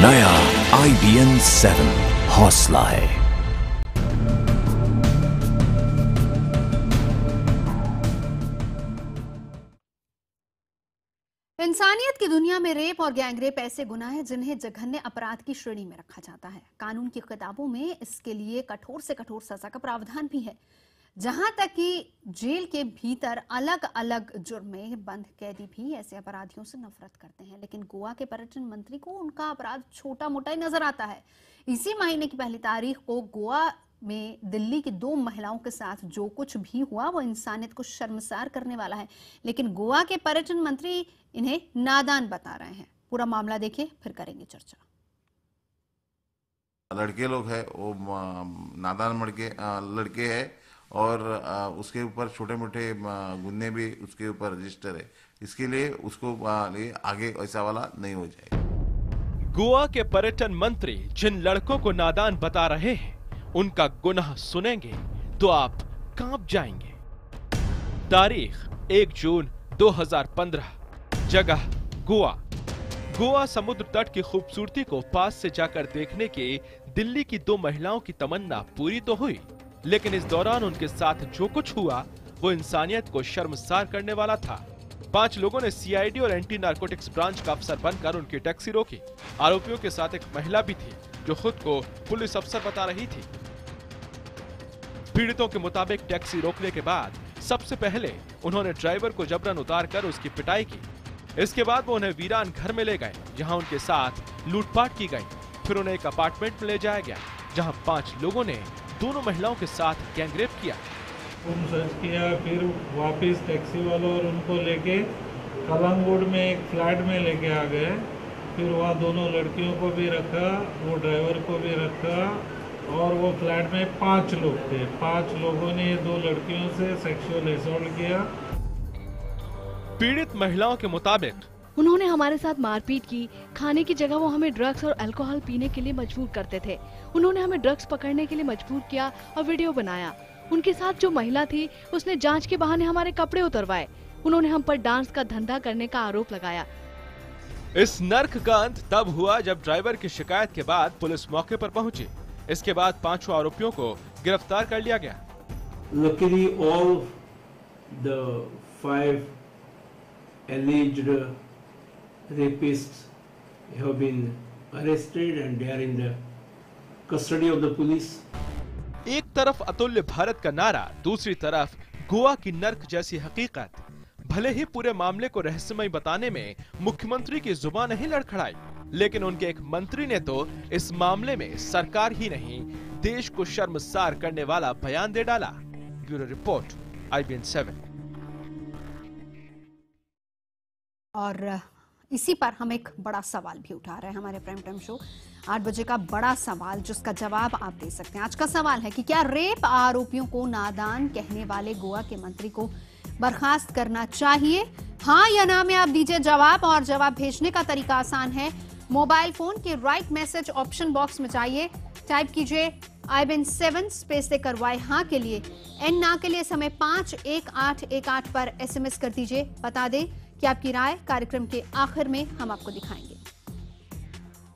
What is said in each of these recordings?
नया IBN 7 हौसला है। इंसानियत की दुनिया में रेप और गैंगरेप ऐसे गुनाह हैं जिन्हें जघन्य अपराध की श्रेणी में रखा जाता है। कानून की किताबों में इसके लिए कठोर से कठोर सजा का प्रावधान भी है। जहां तक कि जेल के भीतर अलग अलग जुर्म में बंद कैदी भी ऐसे अपराधियों से नफरत करते हैं, लेकिन गोवा के पर्यटन मंत्री को उनका अपराध छोटा मोटा ही नजर आता है। इसी महीने की 1 तारीख को गोवा में दिल्ली की 2 महिलाओं के साथ जो कुछ भी हुआ वो इंसानियत को शर्मसार करने वाला है, लेकिन गोवा के पर्यटन मंत्री इन्हें नादान बता रहे हैं। पूरा मामला देखिए, फिर करेंगे चर्चा। लड़के लोग हैं वो नादान लड़के हैं और उसके ऊपर छोटे मोटे गुन्हे भी उसके ऊपर रजिस्टर है। इसके लिए उसको आगे ऐसा वाला नहीं हो जाए। गोवा के पर्यटन मंत्री जिन लड़कों को नादान बता रहे हैं उनका गुनाह सुनेंगे तो आप कांप जाएंगे। तारीख 1 जून 2015, जगह गोवा। गोवा समुद्र तट की खूबसूरती को पास से जाकर देखने की दिल्ली की 2 महिलाओं की तमन्ना पूरी तो हुई, लेकिन इस दौरान उनके साथ जो कुछ हुआ वो इंसानियत को शर्मसार करने वाला था। 5 लोगों ने CID और एंटी नारकोटिक्स ब्रांच का अफसर बनकर उनकी टैक्सी रोकी। आरोपियों के साथ एक महिला भी थी जो खुद को पुलिस अफसर बता रही थी। पीड़ितों के मुताबिक टैक्सी रोकने के बाद सबसे पहले उन्होंने ड्राइवर को जबरन उतारकर उसकी पिटाई की। इसके बाद वो उन्हें वीरान घर में ले गए जहां उनके साथ लूटपाट की गई। फिर उन्हें एक अपार्टमेंट में ले जाया गया जहां 5 लोगों ने दोनों महिलाओं के साथ गैंगरेप किया। रूम सर्च किया, फिर वापस टैक्सी वालों और उनको लेके कलंगुड में एक फ्लैट में लेके आ गए। फिर वहाँ दोनों लड़कियों को भी रखा, वो ड्राइवर को भी रखा और वो फ्लैट में 5 लोग थे। 5 लोगों ने 2 लड़कियों से सेक्सुअल असॉल्ट किया। पीड़ित महिलाओं के मुताबिक उन्होंने हमारे साथ मारपीट की। खाने की जगह वो हमें ड्रग्स और अल्कोहल पीने के लिए मजबूर करते थे। उन्होंने हमें ड्रग्स पकड़ने के लिए मजबूर किया और वीडियो बनाया। उनके साथ जो महिला थी उसने जांच के बहाने हमारे कपड़े उतरवाए। उन्होंने हम पर डांस का धंधा करने का आरोप लगाया। इस नर्क का अंत तब हुआ जब ड्राइवर की शिकायत के बाद पुलिस मौके पर पहुंची। इसके बाद 5 आरोपियों को गिरफ्तार कर लिया गया। Luckily, all the 5 alleged rapists have been arrested and they are in the custody of the police. एक तरफ अतुल्य भारत का नारा, दूसरी तरफ गोवा की नर्क जैसी हकीकत। भले ही पूरे मामले को रहस्यमय बताने में मुख्यमंत्री की जुबान नहीं लड़खड़ाई, लेकिन उनके एक मंत्री ने तो इस मामले में सरकार ही नहीं देश को शर्मसार करने वाला बयान दे डाला। Bureau report, IBN 7। और इसी पर हम एक बड़ा सवाल भी उठा रहे हैं हमारे प्राइम टाइम शो 8 बजे का बड़ा सवाल, जिसका जवाब आप दे सकते हैं। आज का सवाल है कि क्या रेप आरोपियों को नादान कहने वाले गोवा के मंत्री को बर्खास्त करना चाहिए? हाँ या ना में आप दीजिए जवाब, और जवाब भेजने का तरीका आसान है। मोबाइल फोन के राइट मैसेज ऑप्शन बॉक्स में जाइए, टाइप कीजिए IBN 7 स्पेस देकर Y हाँ के लिए, N ना के लिए समय 51818 पर SMS कर दीजिए। बता दें कि आपकी राय कार्यक्रम के आखिर में हम आपको दिखाएंगे।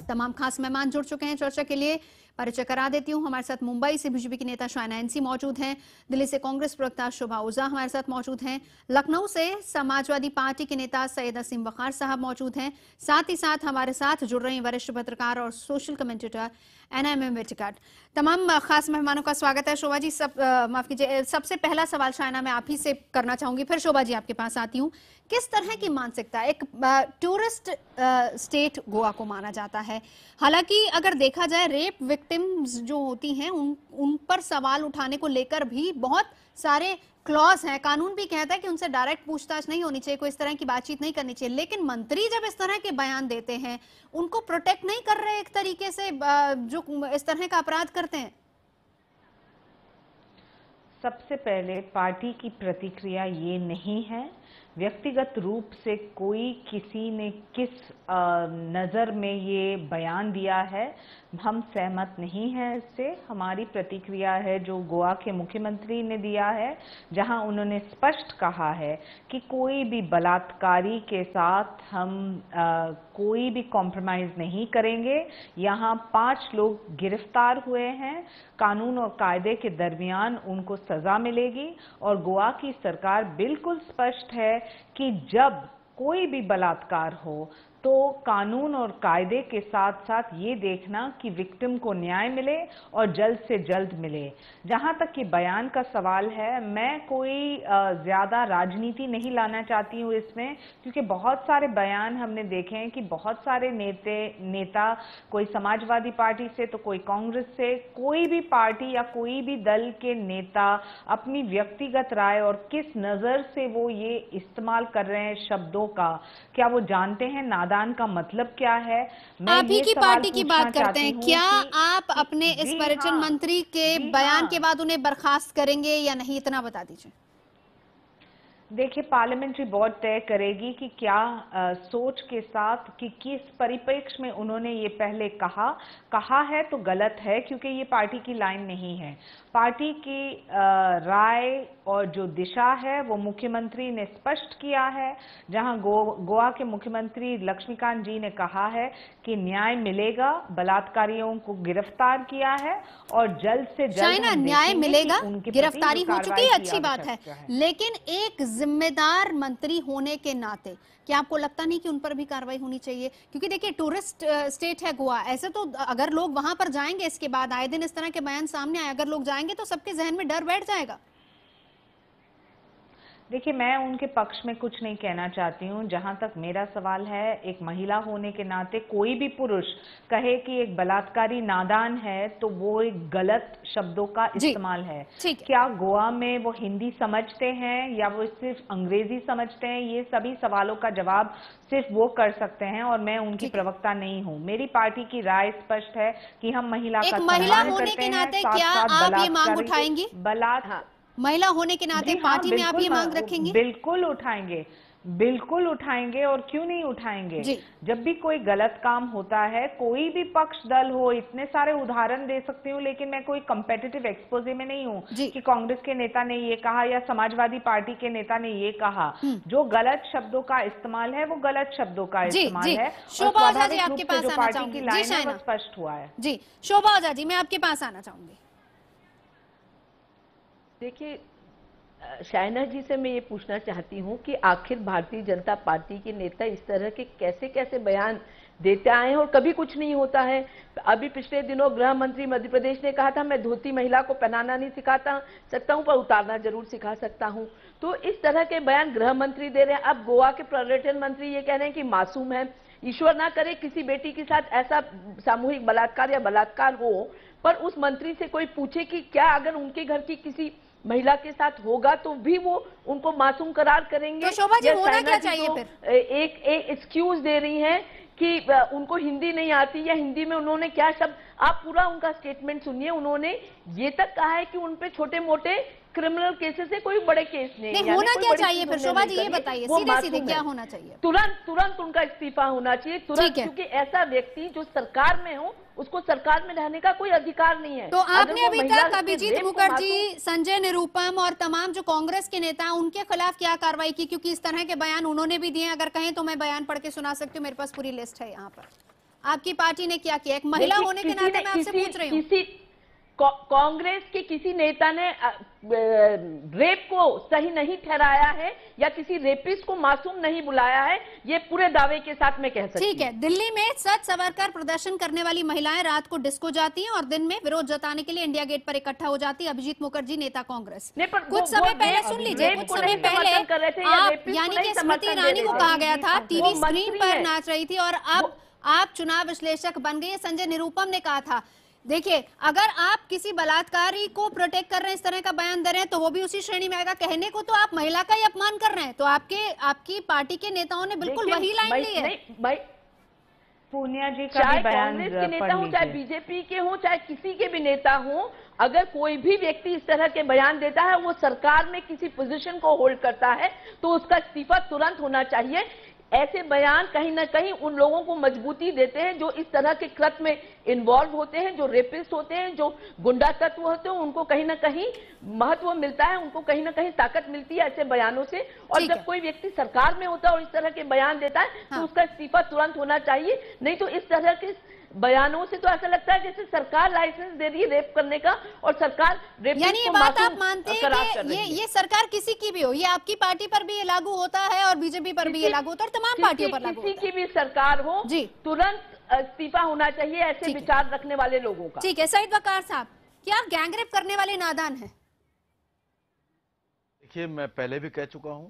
तमाम खास मेहमान जुड़ चुके हैं चर्चा के लिए। परिचय करा देती हूँ। हमारे साथ मुंबई से बीजेपी के नेता शायना NC मौजूद हैं। दिल्ली से कांग्रेस प्रवक्ता शोभा ओझा हमारे साथ मौजूद हैं। लखनऊ से समाजवादी पार्टी के नेता सैयद असीम वकार साहब मौजूद हैं। साथ ही साथ हमारे साथ जुड़ रहे हैं वरिष्ठ पत्रकार और सोशल कमेंटेटर NMM वेटिकट। तमाम खास मेहमानों का स्वागत है। शोभा जी, माफ कीजिए, सबसे पहला सवाल शायना मैं आप ही से करना चाहूंगी, फिर शोभा जी आपके पास आती हूँ। किस तरह की मानसिकता, एक टूरिस्ट स्टेट गोवा को माना जाता है, हालांकि अगर देखा जाए रेप विक्टिम्स जो होती हैं उन पर सवाल उठाने को लेकर भी बहुत सारे क्लॉज हैं। कानून भी कहता है कि उनसे डायरेक्ट पूछताछ नहीं होनी चाहिए, कोई इस तरह की बातचीत नहीं करनी चाहिए, लेकिन मंत्री जब इस तरह के बयान देते हैं उनको प्रोटेक्ट नहीं कर रहे एक तरीके से जो इस तरह का अपराध करते हैं? सबसे पहले पार्टी की प्रतिक्रिया ये नहीं है, व्यक्तिगत रूप से कोई किसी ने किस नज़र में ये बयान दिया है, हम सहमत नहीं हैं इससे। हमारी प्रतिक्रिया है जो गोवा के मुख्यमंत्री ने दिया है, जहां उन्होंने स्पष्ट कहा है कि कोई भी बलात्कारी के साथ हम कोई भी कॉम्प्रोमाइज़ नहीं करेंगे। यहाँ 5 लोग गिरफ्तार हुए हैं, कानून और कायदे के दरमियान उनको सजा मिलेगी और गोवा की सरकार बिल्कुल स्पष्ट है कि जब कोई भी बलात्कार हो तो कानून और कायदे के साथ साथ ये देखना कि विक्टिम को न्याय मिले और जल्द से जल्द मिले। जहाँ तक कि बयान का सवाल है, मैं कोई ज़्यादा राजनीति नहीं लाना चाहती हूँ इसमें, क्योंकि बहुत सारे बयान हमने देखे हैं कि बहुत सारे नेता कोई समाजवादी पार्टी से तो कोई कांग्रेस से, कोई भी पार्टी या कोई भी दल के नेता अपनी व्यक्तिगत राय और किस नज़र से वो ये इस्तेमाल कर रहे हैं शब्दों का, क्या वो जानते हैं नादान का मतलब क्या है? आप ही की पार्टी की बात करते हैं, क्या आप अपने इस पर्यटन मंत्री के बयान के बाद उन्हें बर्खास्त करेंगे या नहीं, इतना बता दीजिए। देखिए, पार्लियामेंट्री बोर्ड तय करेगी कि क्या सोच के साथ कि किस परिप्रेक्ष्य में उन्होंने ये पहले कहा है तो गलत है, क्योंकि ये पार्टी की लाइन नहीं है। पार्टी की राय और जो दिशा है वो मुख्यमंत्री ने स्पष्ट किया है, जहां गोवा के मुख्यमंत्री लक्ष्मीकांत जी ने कहा है कि न्याय मिलेगा, बलात्कारियों को गिरफ्तार किया है और जल्द से जल्द न्याय मिलेगा। गिरफ्तारी हो चुकी है, अच्छी बात है, लेकिन एक जिम्मेदार मंत्री होने के नाते क्या आपको लगता नहीं कि उन पर भी कार्रवाई होनी चाहिए? क्योंकि देखिए, टूरिस्ट स्टेट है गोवा, ऐसे तो अगर लोग वहां पर जाएंगे, इसके बाद आए दिन इस तरह के बयान सामने आए, अगर लोग जाएंगे तो सबके जहन में डर बैठ जाएगा। देखिए, मैं उनके पक्ष में कुछ नहीं कहना चाहती हूँ। जहां तक मेरा सवाल है, एक महिला होने के नाते कोई भी पुरुष कहे कि एक बलात्कारी नादान है तो वो एक गलत शब्दों का इस्तेमाल है। क्या गोवा में वो हिंदी समझते हैं या वो सिर्फ अंग्रेजी समझते हैं? ये सभी सवालों का जवाब सिर्फ वो कर सकते हैं और मैं उनकी प्रवक्ता नहीं हूँ। मेरी पार्टी की राय स्पष्ट है कि हम महिला का सम्मान करते हैं, साथ-साथ बलात्कार महिला होने के नाते पार्टी में आप ये मांग रखेंगे? बिल्कुल उठाएंगे, बिल्कुल उठाएंगे, और क्यों नहीं उठाएंगे। जब भी कोई गलत काम होता है, कोई भी पक्ष दल हो, इतने सारे उदाहरण दे सकती हूँ, लेकिन मैं कोई कंपेटिटिव एक्सपोजे में नहीं हूँ कि कांग्रेस के नेता ने ये कहा या समाजवादी पार्टी के नेता ने ये कहा। जो गलत शब्दों का इस्तेमाल है वो गलत शब्दों का इस्तेमाल है। शोभा ओझा जी, आपके पास जो आना पार्टी चाहूंगी। की लाइन है वो स्पष्ट हुआ है। जी शोभा ओझा जी, मैं आपके पास आना चाहूंगी। देखिए, शाइना जी से मैं ये पूछना चाहती हूँ कि आखिर भारतीय जनता पार्टी के नेता इस तरह के कैसे कैसे बयान देते आए हैं और कभी कुछ नहीं होता है। अभी पिछले दिनों गृह मंत्री मध्य प्रदेश ने कहा था, मैं धोती महिला को पहनाना नहीं सिखा सकता हूँ पर उतारना जरूर सिखा सकता हूँ। तो इस तरह के बयान गृह मंत्री दे रहे हैं। अब गोवा के पर्यटन मंत्री ये कह रहे हैं कि मासूम है, ईश्वर ना करे किसी बेटी के साथ ऐसा सामूहिक बलात्कार या बलात्कार हो, पर उस मंत्री से कोई पूछे कि क्या अगर उनके घर की किसी महिला के साथ होगा तो भी वो उनको मासूम करार करेंगे? तो शोभा जी, होना क्या चाहिए फिर? एक एक्सक्यूज दे रही हैं कि उनको हिंदी नहीं आती या हिंदी में उन्होंने क्या शब्द, आप पूरा उनका स्टेटमेंट सुनिए। उन्होंने ये तक कहा है कि उन पे छोटे मोटे क्रिमिनल केसेस है, कोई बड़े केस नहीं। होना क्या चाहिए फिर शोभा जी, ये बताइए सीधे सीधे क्या होना चाहिए? तुरंत उनका इस्तीफा होना चाहिए, तुरंत, क्योंकि ऐसा व्यक्ति जो सरकार में हो उसको सरकार में रहने का कोई अधिकार नहीं है। तो आपने अभी तक अभिजीत मुखर्जी, संजय निरुपम और तमाम जो कांग्रेस के नेता हैं उनके खिलाफ क्या कार्रवाई की? क्योंकि इस तरह के बयान उन्होंने भी दिए, अगर कहें तो मैं बयान पढ़ के सुना सकती हूँ, मेरे पास पूरी लिस्ट है यहाँ पर। आपकी पार्टी ने क्या किया? एक महिला होने के नाते मैं आपसे पूछ रही हूँ। कांग्रेस के किसी नेता ने रेप को सही नहीं ठहराया है या किसी रेपिस्ट को मासूम नहीं बुलाया है, ये पूरे दावे के साथ मैं कह सकती हूँ। ठीक है, दिल्ली में सच संवरकर प्रदर्शन करने वाली महिलाएं रात को डिस्को जाती हैं और दिन में विरोध जताने के लिए इंडिया गेट पर इकट्ठा हो जाती है। अभिजीत मुखर्जी, नेता कांग्रेस। कुछ समय पहले सुन लीजिए, कुछ समय पहले आप यानी कि स्मृति ईरानी को कहा गया था टीवी स्क्रीन पर नाच रही थी और अब आप चुनाव विश्लेषक बन गई। संजय निरुपम ने कहा था, देखिए अगर आप किसी बलात्कारी को प्रोटेक्ट कर रहे हैं, इस तरह का बयान दे रहे हैं तो वो भी उसी श्रेणी में आएगा। कहने को तो आप महिला का ही अपमान कर रहे हैं। तो आपकी पार्टी के नेताओं ने बिल्कुल वही लाइन ली है। पूनिया जी का चाहे भी बयान कांग्रेस के नेता हो, चाहे बीजेपी के हो, चाहे किसी के भी नेता हो, अगर कोई भी व्यक्ति इस तरह के बयान देता है, वो सरकार में किसी पोजीशन को होल्ड करता है, तो उसका इस्तीफा तुरंत होना चाहिए। ऐसे बयान कहीं ना कहीं उन लोगों को मजबूती देते हैं जो इस तरह के कृत्य में इन्वॉल्व होते हैं, जो रेपिस्ट होते हैं, जो गुंडा तत्व होते हैं, उनको कहीं ना कहीं महत्व मिलता है, उनको कहीं ना कहीं ताकत मिलती है ऐसे बयानों से। और जब कोई व्यक्ति सरकार में होता है और इस तरह के बयान देता है, तो उसका इस्तीफा तुरंत होना चाहिए। नहीं तो इस तरह के बयानों से तो ऐसा लगता है जैसे सरकार लाइसेंस दे रही है रेप करने का, और सरकार रेप, यानी ये बात आप मानते हैं कि ये सरकार किसी की भी हो, ये आपकी पार्टी पर भी ये लागू होता है और बीजेपी पर भी ये लागू होता है और तमाम पार्टियों पर लागू होता है। किसी की भी सरकार हो जी, तुरंत इस्तीफा होना चाहिए ऐसे विचार रखने वाले लोगों का। ठीक है, सईद वकार साहब, क्या गैंगरेप करने वाले नादान है? देखिए, मैं पहले भी कह चुका हूं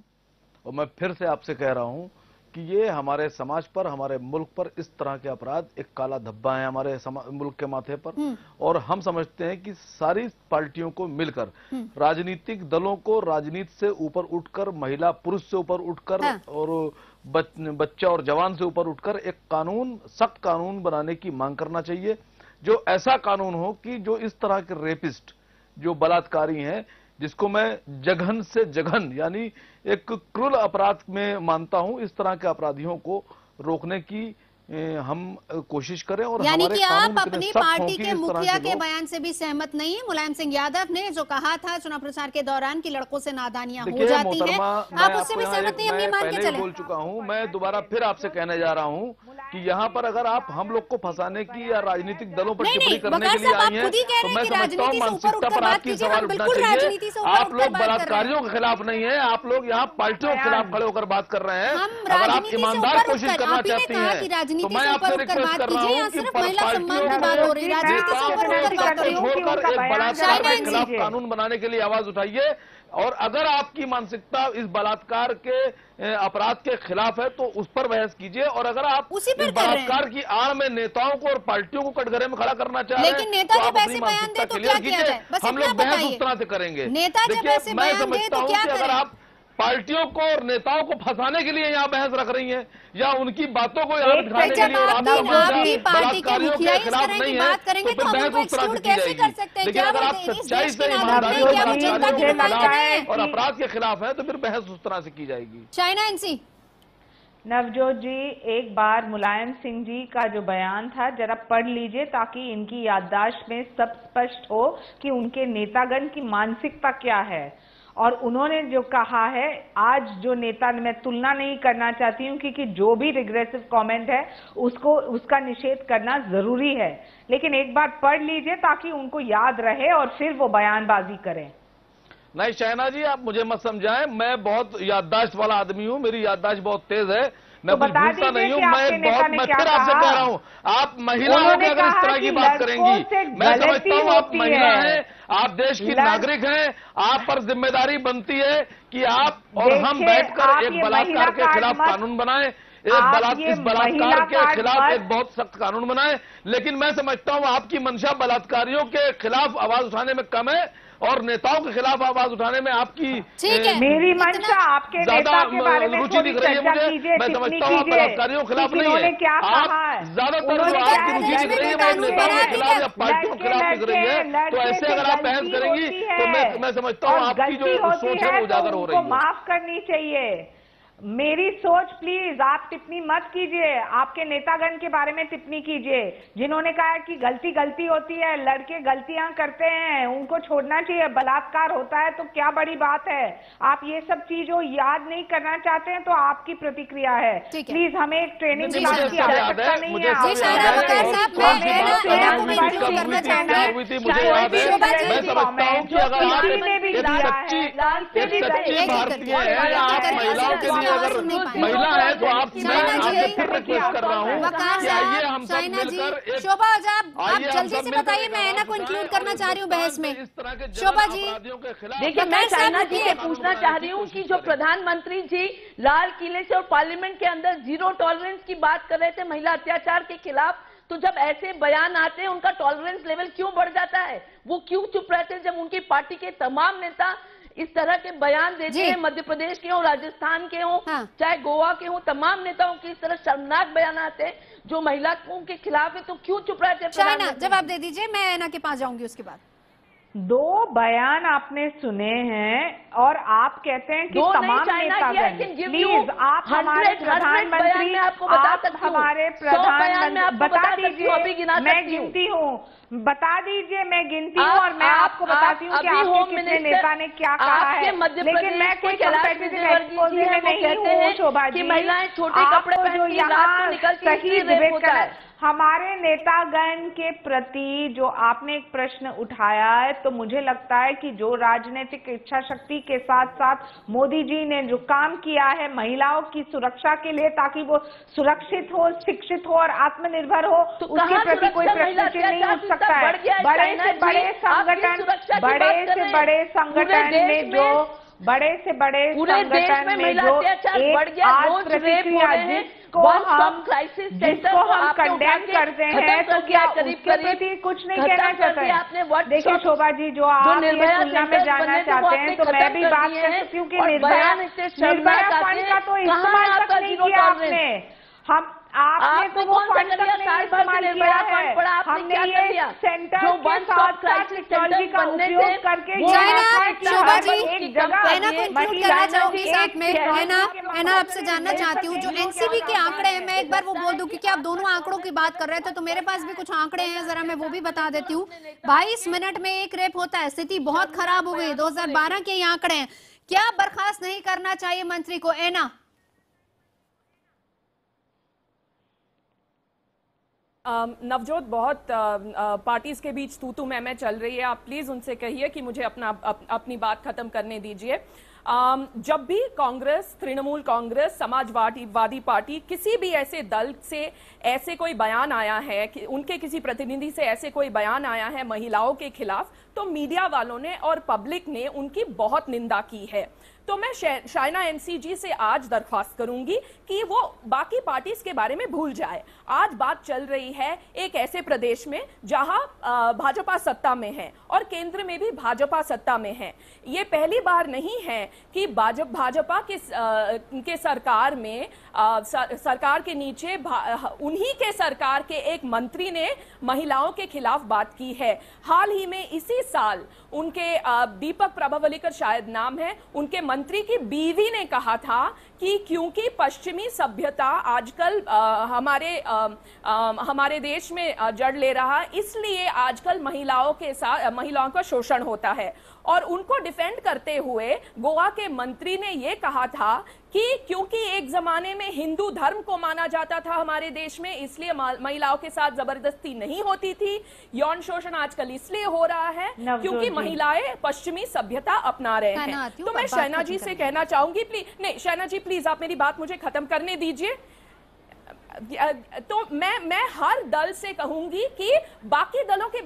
और मैं फिर से आपसे कह रहा हूं कि ये हमारे समाज पर, हमारे मुल्क पर इस तरह के अपराध एक काला धब्बा है हमारे मुल्क के माथे पर। और हम समझते हैं कि सारी पार्टियों को मिलकर, राजनीतिक दलों को राजनीति से ऊपर उठकर, महिला पुरुष से ऊपर उठकर और बच्चा और जवान से ऊपर उठकर एक कानून, सख्त कानून बनाने की मांग करना चाहिए, जो ऐसा कानून हो कि जो इस तरह के रेपिस्ट, जो बलात्कारी हैं, जिसको मैं जघन से जघन यानी एक क्रूर अपराध में मानता हूं, इस तरह के अपराधियों को रोकने की हम कोशिश करें। और यानी कि आप अपनी पार्टी के मुखिया के बयान से भी सहमत नहीं है? मुलायम सिंह यादव ने जो कहा था चुनाव प्रचार के दौरान कि लड़कों से नादानियां हो जाती हैं, आप उससे भी सहमत नहीं? हम ये मान के चले। बोल चुका हूं, मैं दोबारा फिर आपसे कहने जा रहा हूं कि यहाँ पर अगर आप हम लोग को फंसाने की या राजनीतिक दलों पर टिप्पणी करने के लिए आई हैं, तो मैं समझता हूँ मानसिकता पर आपकी सवाल उठना चाहिए। आप लोग बलात्कारियों के खिलाफ नहीं है, आप लोग यहाँ पार्टियों के खिलाफ खड़े होकर बात कर रहे हैं। अगर आप ईमानदार कोशिश करना चाहती हैं तो मैं आपसे रिक्वेस्ट कर रहा हूँ कि पार्टियों छोड़कर एक बलात्कार के खिलाफ कानून बनाने के लिए आवाज उठाइए। और अगर आपकी मानसिकता इस बलात्कार के अपराध के खिलाफ है तो उस पर बहस कीजिए। और अगर आप इस बलात्कार की आड़ में नेताओं को और पार्टियों को कटघरे में खड़ा करना चाह रहे हैं तो आप अपनी मानसिकता क्लियर कीजिए। हम लोग बहस उस तरह से करेंगे। देखिए, मैं समझता हूँ कि अगर आप पार्टियों को और नेताओं को फंसाने के लिए यहाँ बहस रख रही हैं या उनकी बातों को याद दिखाने के लिए और बलात्कारियों के खिलाफ नहीं है तो फिर बहस उस तरह से की जाएगी। लेकिन अगर आप सच्चाई से ईमानदारी से बलात्कारियों के खिलाफ और अपराध के खिलाफ है तो फिर बहस उस तरह से की जाएगी। चाइना एनसी नवजोत जी, एक बार मुलायम सिंह जी का जो बयान था जरा पढ़ लीजिए ताकि इनकी याददाश्त में सब स्पष्ट हो कि उनके नेतागण की मानसिकता क्या है। और उन्होंने जो कहा है, आज जो नेता, मैं तुलना नहीं करना चाहती हूं क्योंकि जो भी रिग्रेसिव कमेंट है उसका निषेध करना जरूरी है, लेकिन एक बार पढ़ लीजिए ताकि उनको याद रहे और फिर वो बयानबाजी करें। नहीं शहना जी, आप मुझे मत समझाएं, मैं बहुत याददाश्त वाला आदमी हूं, मेरी याददाश्त बहुत तेज है, मैं कुछ भूलता नहीं हूं। मैं फिर आपसे कह रहा हूं, आप महिला होकर अगर इस तरह की बात करेंगी, मैं समझता हूं आप महिला हैं, आप देश की नागरिक हैं, आप पर जिम्मेदारी बनती है कि आप और हम बैठकर एक बलात्कार के खिलाफ कानून बनाएं, इस बलात्कार के खिलाफ एक बहुत सख्त कानून बनाएं। लेकिन मैं समझता हूं आपकी मंशा बलात्कारियों के खिलाफ आवाज उठाने में कम है और नेताओं के खिलाफ आवाज उठाने में आपकी मेरी मंशा आपके नेता के बारे में रुचि दिख रही है मुझे। मैं समझता हूँ आप बलात्कारियों के खिलाफ नहीं है, आप ज्यादातर जो आपकी रुचि दिख रही है वो नेताओं के खिलाफ या पार्टियों के खिलाफ दिख रही है। तो ऐसे अगर आप बहस करेंगी तो मैं समझता हूँ आपकी जो सोच है वो उजागर हो रही है। माफ करनी चाहिए मेरी सोच, प्लीज आप टिप्पणी मत कीजिए, आपके नेतागण के बारे में टिप्पणी कीजिए जिन्होंने कहा कि गलती होती है, लड़के गलतियां करते हैं, उनको छोड़ना चाहिए, बलात्कार होता है तो क्या बड़ी बात है। आप ये सब चीजों याद नहीं करना चाहते हैं तो आपकी प्रतिक्रिया है, प्लीज हमें एक ट्रेनिंग क्लास की आवश्यकता नहीं है। अगर महिला है तो आप फिर रिक्वेस्ट कर रहा हूँ कि आइए हम सब मिलकर शोभा, आप जल्दी से बताइए, मैं ऐना को इंक्लूड करना चाह रही हूँ बहस में। शोभा जी, देखिए मैं चाइना जी से पूछना चाह रही हूँ कि जो प्रधानमंत्री जी लाल किले से और पार्लियामेंट के अंदर जीरो टॉलरेंस की बात कर रहे थे महिला अत्याचार के खिलाफ, तो जब ऐसे बयान आते हैं उनका टॉलरेंस लेवल क्यों बढ़ जाता है? वो क्यों चुप रहते हैं जब उनकी पार्टी के तमाम नेता इस तरह के बयान देते हैं? मध्य प्रदेश के हो, राजस्थान के हो, चाहे गोवा के हो, तमाम नेताओं की इस तरह शर्मनाक बयान आते हैं जो महिलाओं के खिलाफ है, तो क्यों चुप रहते हैं? चाइना जवाब दे दीजिए, मैं ऐना के पास जाऊंगी उसके बाद। दो बयान आपने सुने हैं और आप कहते हैं कि तमाम नेतागण, प्लीज आप हमारे प्रधानमंत्री, आप हमारे प्रधानमंत्री बता दीजिए, मैं गिनती हूँ, बता दीजिए, मैं गिनती हूँ और मैं आपको बताती हूँ कि आपके कितने नेता ने क्या कहा है। लेकिन मैं कोई कंपेटिटिव एक्सपोजे में नहीं हूँ शोभा जी, आपको जो यहाँ सही विवेक हमारे नेतागण के प्रति जो आपने एक प्रश्न उठाया है, तो मुझे लगता है कि जो राजनीतिक इच्छा शक्ति के साथ साथ मोदी जी ने जो काम किया है महिलाओं की सुरक्षा के लिए, ताकि वो सुरक्षित हो, शिक्षित हो और आत्मनिर्भर हो, तो उसके प्रति कोई प्रश्न चिन्ह नहीं उठ सकता है। बड़े से बड़े संगठन में जो बड़े से बड़े संगठन में जो एक आज प्रतिक्रिया जिसको हम कंडेम करते हैं, तो क्या उसके प्रति कुछ नहीं कहना चाहते हैं? देखिए शोभा जी, जो आप ये तुलना में जानना चाहते हैं, तो मैं भी बात कर सकती हूँ कि निर्भया फंड का तो इस्तेमाल तक नहीं किया आपने। आपने तो वो फंड तक नहीं इस्तेमाल किया है। हमने ये सेंटर के साथ साथ टेक्नोलॉजी का उपयोग करके शोभा जी, हैना को इंक्लूड करना चाहूंगी साथ में। हैना आपसे जानना चाहती हूँ, जो एनसीबी के आंकड़े हैं, मैं एक बार वो बोल दूं क्योंकि आप दोनों आंकड़ों की बात कर रहे थे, तो मेरे पास भी कुछ आंकड़े हैं, जरा मैं वो भी बता देती हूँ। 22 मिनट में एक रेप होता है, स्थिति बहुत खराब हो गई। 2012 के ये आंकड़े हैं। क्या बर्खास्त नहीं करना चाहिए मंत्री को? एना नवजोत, बहुत पार्टीज के बीच तू मैं चल रही है, आप प्लीज उनसे कहिए कि मुझे अपनी बात खत्म करने दीजिए। जब भी कांग्रेस, तृणमूल कांग्रेस, समाजवादी पार्टी, किसी भी ऐसे दल से ऐसे कोई बयान आया है कि उनके किसी प्रतिनिधि से ऐसे कोई बयान आया है महिलाओं के खिलाफ, तो मीडिया वालों ने और पब्लिक ने उनकी बहुत निंदा की है। तो मैं शाइना एनसी जी से आज दरख्वास्त करूंगी कि वो बाकी पार्टीज के बारे में भूल जाए। आज बात चल रही है एक ऐसे प्रदेश में जहां भाजपा सत्ता में है और केंद्र में भी भाजपा सत्ता में है। ये पहली बार नहीं है कि भाजपा के सरकार में सरकार के नीचे उन्हीं के सरकार के एक मंत्री ने महिलाओं के खिलाफ बात की है। हाल ही में इसी साल उनके दीपक प्रभावलीकर शायद नाम है, उनके मंत्री की बीवी ने कहा था कि क्योंकि पश्चिमी सभ्यता आजकल हमारे देश में जड़ ले रहा, इसलिए आजकल महिलाओं का शोषण होता है। और उनको डिफेंड करते हुए गोवा के मंत्री ने यह कहा था कि क्योंकि एक जमाने में हिंदू धर्म को माना जाता था हमारे देश में, इसलिए महिलाओं के साथ जबरदस्ती नहीं होती थी। यौन शोषण आजकल इसलिए हो रहा है क्योंकि महिलाएं पश्चिमी सभ्यता अपना रहे हैं। तो मैं शैना जी से कहना चाहूंगी, शैना जी प्लीज आप मेरी बात मुझे खत्म करने दीजिए। तो मैं हर दल से कहूंगी कि बाकी दलों की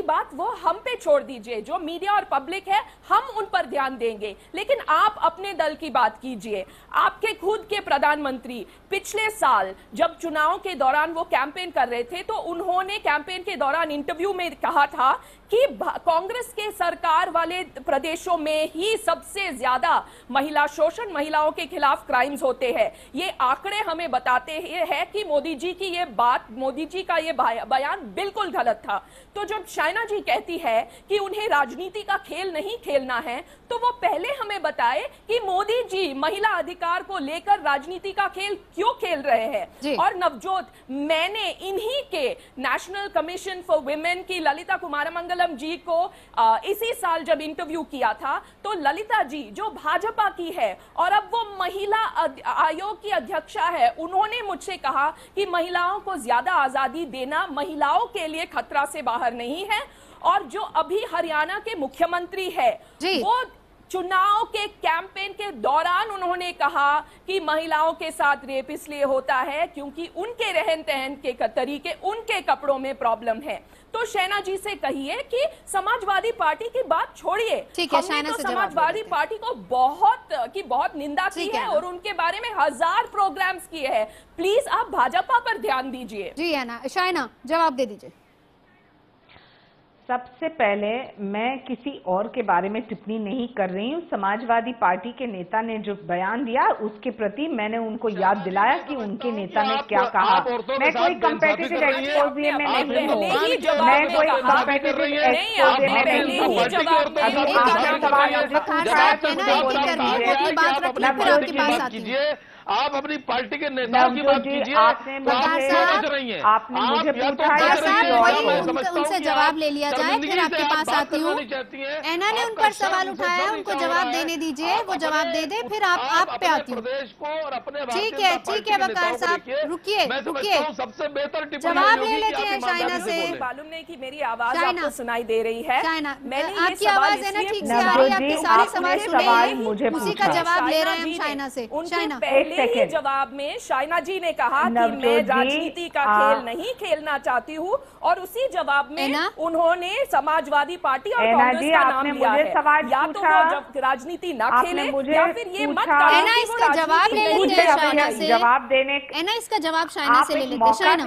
बात वो हम पे छोड़ दीजिए। जो मीडिया और पब्लिक है हम उन पर ध्यान देंगे, लेकिन आप अपने दल की बात कीजिए। आपके खुद के प्रधानमंत्री पिछले साल जब चुनाव के दौरान वो कैंपेन कर रहे थे, तो उन्होंने कैंपेन के दौरान इंटरव्यू में कहा था कि कांग्रेस के सरकार वाले प्रदेशों में ही सबसे ज्यादा महिला शोषण, महिलाओं के खिलाफ क्राइम्स होते हैं। ये आंकड़े हमें बताते हैं कि मोदी जी का ये बयान बिल्कुल गलत था। तो जब शाइना जी कहती है कि उन्हें राजनीति का खेल नहीं खेलना है, तो वो पहले हमें बताए कि मोदी जी महिला अधिकार को लेकर राजनीति का खेल क्यों खेल रहे हैं। और नवजोत, मैंने इन्हीं के नेशनल कमीशन फॉर वुमेन की ललिता कुमारमंगलम जी को इसी साल जब इंटरव्यू किया था, तो ललिता जी जो भाजपा की है और अब वो महिला आयोग की अध्यक्षा है, उन्होंने मुझसे कहा कि महिलाओं को ज्यादा आजादी देना महिलाओं के लिए खतरा से बाहर नहीं है। और जो अभी हरियाणा के मुख्यमंत्री है, वो चुनाव के कैंपेन के दौरान उन्होंने कहा कि महिलाओं के साथ रेप इसलिए होता है क्योंकि उनके रहन सहन के तरीके, उनके कपड़ों में प्रॉब्लम है। तो शैना जी से कहिए कि समाजवादी पार्टी की बात छोड़िए। हमने तो समाजवादी पार्टी को बहुत निंदा की है और उनके बारे में 1000 प्रोग्राम्स किए हैं। प्लीज आप भाजपा पर ध्यान दीजिए। जी है ना, शाइना जवाब दे दीजिए। सबसे पहले मैं किसी और के बारे में टिप्पणी नहीं कर रही हूँ। समाजवादी पार्टी के नेता ने जो बयान दिया उसके प्रति मैंने उनको याद दिलाया कि उनके नेता ने क्या कहा। मैं कोई कंपेटिटिव एक्सपोजिए में नहीं हूँ, मैं कोई कंपेटिटिव एक्सपोजिए में नहीं हूँ। अभी आपने सवाल मुझे पूछा है तो मुझे बोलने दीजिए। आप अपनी पार्टी के नेताओं की बात कीजिए। आपने मुझे पूछा, उनसे जवाब ले लिया जाए, फिर आपके पास आती हूँ। ऐना ने उन पर सवाल उठाया, उनको जवाब देने दीजिए, वो जवाब दे दे, फिर आप पे आती हूँ। ठीक है वकार साहब, रुकिए, सबसे बेहतर जवाब ले लेते हैं शाइना से। मालूम नहीं कि मेरी आवाज आपको सुनाई दे रही है। शाइना, आपकी आवाज है ना ठीक से आ रही है, आपके सारे सवाल सुने, उसी का जवाब ले रहे हैं हम शाइना से। शाइना, पहले जवाब में शाइना जी ने कहा कि मैं राजनीति का खेल नहीं खेलना चाहती हूँ, और उसी जवाब में उन्होंने समाजवादी पार्टी और कांग्रेस का नाम लिया है। या तो वो राजनीति ना खेले या फिर ये मत करें। इसका जवाब ले लेते हैं शाइना से। जवाब देने इसका जवाब शाइना से ले लेते हैं। शाइना,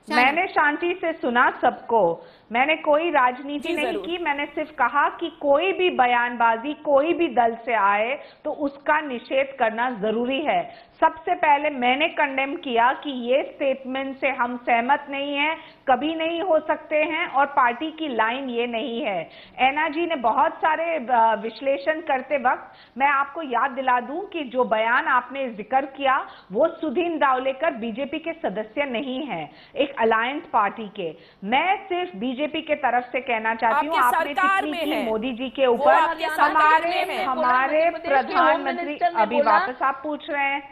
मैंने शांति से सुना सबको, मैंने कोई राजनीति नहीं की, मैंने सिर्फ कहा कि कोई भी बयानबाजी कोई भी दल से आए तो उसका निषेध करना जरूरी है। सबसे पहले मैंने कंडेम किया कि ये स्टेटमेंट से हम सहमत नहीं हैं, कभी नहीं हो सकते हैं, और पार्टी की लाइन ये नहीं है। ऐना जी ने बहुत सारे विश्लेषण करते वक्त मैं आपको याद दिला दूं कि जो बयान आपने जिक्र किया वो सुधीन दावलेकर बीजेपी के सदस्य नहीं है, एक अलायंस पार्टी के। मैं सिर्फ बीजेपी के तरफ से कहना चाहती हूँ, आपने टिप्पणी की मोदी जी के ऊपर, हमारे प्रधानमंत्री, अभी वापस आप पूछ रहे हैं,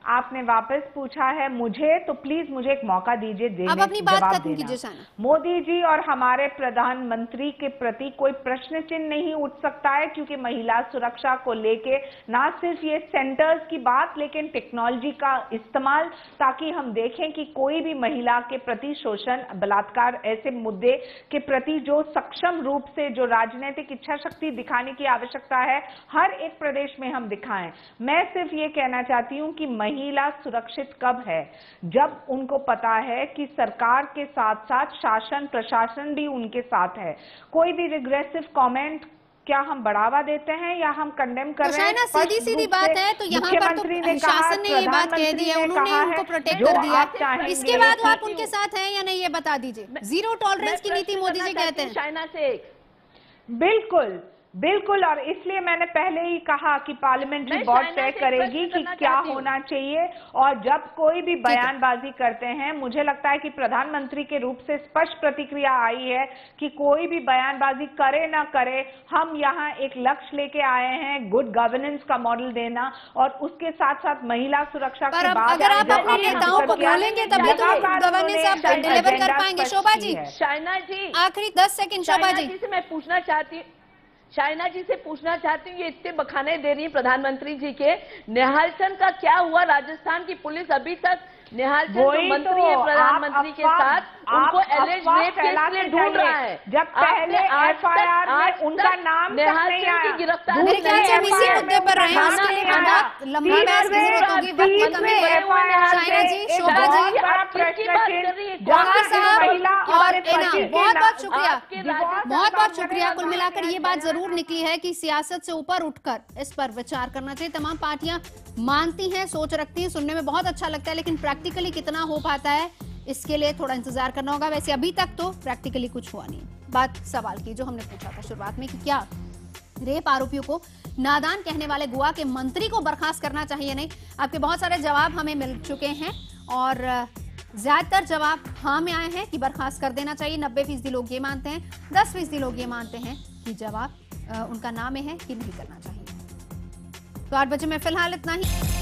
आपने वापस पूछा है मुझे, तो प्लीज मुझे एक मौका दीजिए जवाब देना। मोदी जी और हमारे प्रधानमंत्री के प्रति कोई प्रश्न चिन्ह नहीं उठ सकता है, क्योंकि महिला सुरक्षा को लेके ना सिर्फ ये सेंटर्स की बात, लेकिन टेक्नोलॉजी का इस्तेमाल, ताकि हम देखें कि कोई भी महिला के प्रति शोषण, बलात्कार, ऐसे मुद्दे के प्रति जो सक्षम रूप से जो राजनीतिक इच्छा शक्ति दिखाने की आवश्यकता है, हर एक प्रदेश में हम दिखाएं। मैं सिर्फ ये कहना चाहती हूँ कि महिला सुरक्षित कब है, जब उनको पता है कि सरकार के साथ साथ शासन प्रशासन भी उनके साथ है। कोई भी रिग्रेसिव कमेंट क्या हम बढ़ावा देते हैं या हम कंडेम कर रहे हैं? सीधी सीधी बात है, तो यहाँ पर तो शासन ने ये बात कह दी है, उन्होंने उनको प्रोटेक्ट कर दिया। इसके बाद आप उनके साथ हैं या नहीं, ये बता दीजिए। जीरो टॉलरेंस की नीति मोदी जी कहते हैं। शाइना से बिल्कुल बिल्कुल, और इसलिए मैंने पहले ही कहा कि पार्लियामेंट्री बोर्ड तय करेगी कि क्या होना चाहिए। और जब कोई भी बयानबाजी करते हैं, मुझे लगता है कि प्रधानमंत्री के रूप से स्पष्ट प्रतिक्रिया आई है कि कोई भी बयानबाजी करे ना करे, हम यहाँ एक लक्ष्य लेके आए हैं, गुड गवर्नेंस का मॉडल देना, और उसके साथ साथ महिला सुरक्षा के बाद अगर आप अपने नेताओं को बोलेंगे तभी तो गवर्नेंस आप डिलीवर कर पाएंगे। शोभा जी, शाइना जी, आखिरी 10 सेकंड। शोभा जी से मैं पूछना चाहती हूँ, शाइना जी से पूछना चाहती हूँ, ये इतने बखाने दे रही है प्रधानमंत्री जी के, निहालचंद का क्या हुआ? राजस्थान की पुलिस अभी तक निहालचंद जो मंत्री है प्रधानमंत्री के साथ, उनको एलिज रेप केस के लिए ढूंढ रहा है। जब पहले एफआईआर में उनका नाम निहालचंद की गिरफ्तारी, मेरे ख्याल से हम इसी मुद्दे पर रहे हैं, इसके लिए बहुत लंबा बहस की जरूरत होगी, वक्त की कमी है। शाइना जी, शोभा जी, वकार साहब और ऐना, बहुत बहुत शुक्रिया, बहुत बहुत शुक्रिया। कुल मिलाकर ये बात जरूर निकली है कि सियासत से ऊपर उठकर इस पर विचार करना चाहिए। तमाम पार्टियां मानती हैं, सोच रखती हैं, सुनने में बहुत अच्छा लगता है, लेकिन प्रैक्टिकली कितना हो पाता है इसके लिए थोड़ा इंतजार करना होगा। वैसे अभी तक तो प्रैक्टिकली कुछ हुआ नहीं। बात सवाल की जो हमने पूछा था शुरुआत में कि क्या रेप आरोपियों को नादान कहने वाले गोवा के मंत्री को बर्खास्त करना चाहिए नहीं, आपके बहुत सारे जवाब हमें मिल चुके हैं और ज्यादातर जवाब हाँ में आए हैं कि बर्खास्त कर देना चाहिए। 90% लोग ये मानते हैं, 10% लोग ये मानते हैं कि जवाब उनका ना में है कि नहीं करना चाहिए। तो 8 बजे में फिलहाल इतना ही।